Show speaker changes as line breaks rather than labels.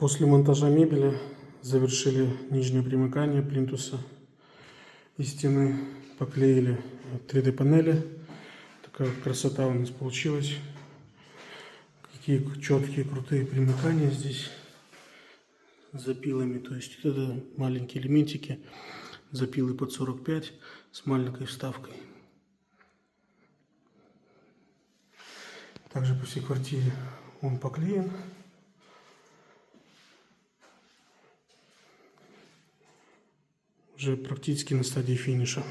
После монтажа мебели завершили нижнее примыкание плинтуса и стены, поклеили 3D панели. Такая вот красота у нас получилась. Какие четкие крутые примыкания здесь с запилами. То есть это маленькие элементики, запилы под 45 с маленькой вставкой. Также по всей квартире он поклеен. Уже практически на стадии финиша.